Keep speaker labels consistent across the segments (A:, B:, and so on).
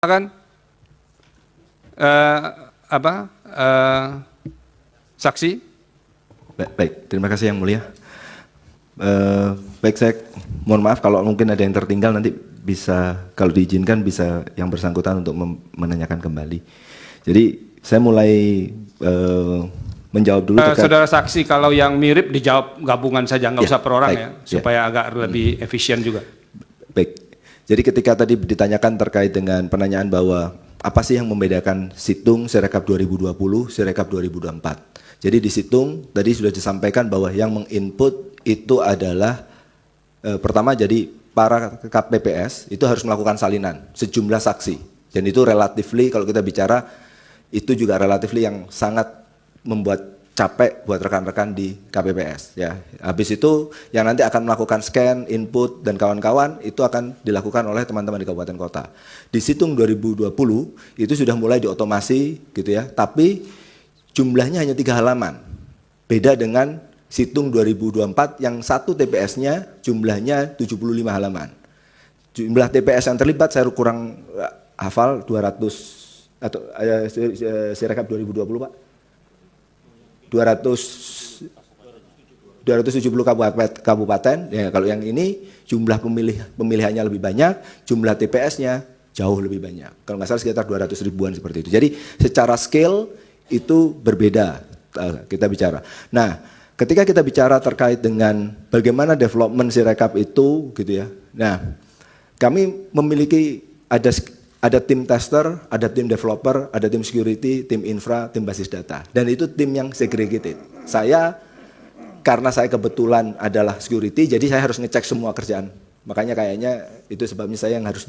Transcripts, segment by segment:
A: Kan saksi.
B: Baik, terima kasih yang mulia. Baik, saya mohon maaf kalau mungkin ada yang tertinggal, nanti bisa kalau diizinkan bisa yang bersangkutan untuk menanyakan kembali. Jadi saya mulai menjawab dulu.
A: Saudara saksi, kalau yang mirip dijawab gabungan saja, nggak usah per orang,
B: baik,
A: ya, supaya agak lebih efisien juga.
B: Baik. Jadi ketika tadi ditanyakan terkait dengan penanyaan bahwa apa sih yang membedakan Situng Sirekap 2020, Sirekap 2024. Jadi di Situng tadi sudah disampaikan bahwa yang menginput itu adalah pertama, jadi para KPPS itu harus melakukan salinan sejumlah saksi. Dan itu relatifly, kalau kita bicara, itu juga relatifly yang sangat membuat capek buat rekan-rekan di KPPS, ya. Habis itu yang nanti akan melakukan scan, input, dan kawan-kawan itu akan dilakukan oleh teman-teman di kabupaten kota. Di Situng 2020 itu sudah mulai diotomasi gitu ya, tapi jumlahnya hanya 3 halaman. Beda dengan Situng 2024 yang satu TPS-nya jumlahnya 75 halaman. Jumlah TPS yang terlibat saya kurang hafal 200 atau Sirekap 2020, Pak. 270 kabupaten, ya. Kalau yang ini jumlah pemilihannya lebih banyak, jumlah TPS-nya jauh lebih banyak. Kalau nggak salah sekitar 200 ribuan seperti itu. Jadi secara scale itu berbeda kita bicara. Nah, ketika kita bicara terkait dengan bagaimana development Sirekap itu, gitu ya. Nah, kami memiliki ada tim tester, ada tim developer, ada tim security, tim infra, tim basis data. Dan itu tim yang segregated. Karena saya kebetulan adalah security, jadi saya harus ngecek semua kerjaan. Makanya kayaknya itu sebabnya saya yang harus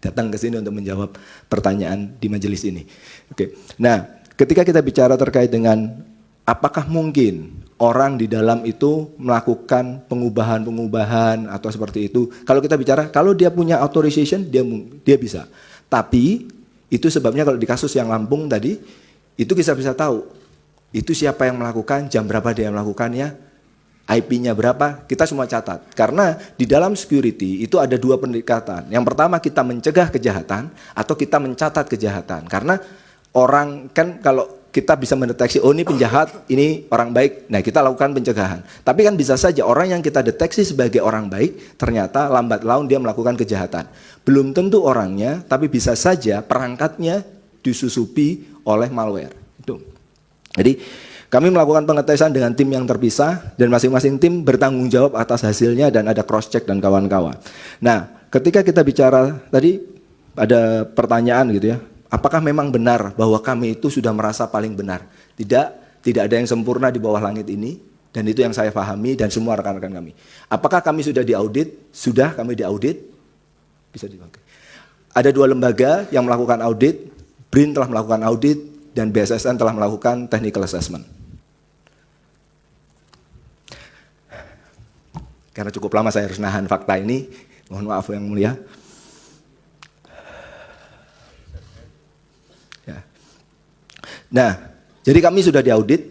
B: datang ke sini untuk menjawab pertanyaan di majelis ini. Oke. Nah, ketika kita bicara terkait dengan apakah mungkin orang di dalam itu melakukan pengubahan atau seperti itu. Kalau kita bicara, kalau dia punya authorization, dia bisa. Tapi itu sebabnya kalau di kasus yang Lampung tadi, itu kita bisa tahu itu siapa yang melakukan, jam berapa dia melakukannya, IP-nya berapa, kita semua catat. Karena di dalam security itu ada 2 pendekatan. Yang pertama, kita mencegah kejahatan atau kita mencatat kejahatan. Karena orang kan kalau kita bisa mendeteksi, oh ini penjahat, ini orang baik, nah kita lakukan pencegahan. Tapi kan bisa saja orang yang kita deteksi sebagai orang baik, ternyata lambat laun dia melakukan kejahatan. Belum tentu orangnya, tapi bisa saja perangkatnya disusupi oleh malware. Itu. Jadi kami melakukan pengetesan dengan tim yang terpisah, dan masing-masing tim bertanggung jawab atas hasilnya, dan ada cross check dan kawan-kawan. Nah, ketika kita bicara, tadi ada pertanyaan gitu ya, apakah memang benar bahwa kami itu sudah merasa paling benar? Tidak ada yang sempurna di bawah langit ini, dan itu yang saya pahami dan semua rekan-rekan kami. Apakah kami sudah diaudit? Sudah, kami diaudit. Bisa dipakai. Ada 2 lembaga yang melakukan audit, BRIN telah melakukan audit, dan BSSN telah melakukan technical assessment. Karena cukup lama saya harus nahan fakta ini, mohon maaf yang mulia. Nah, jadi kami sudah diaudit,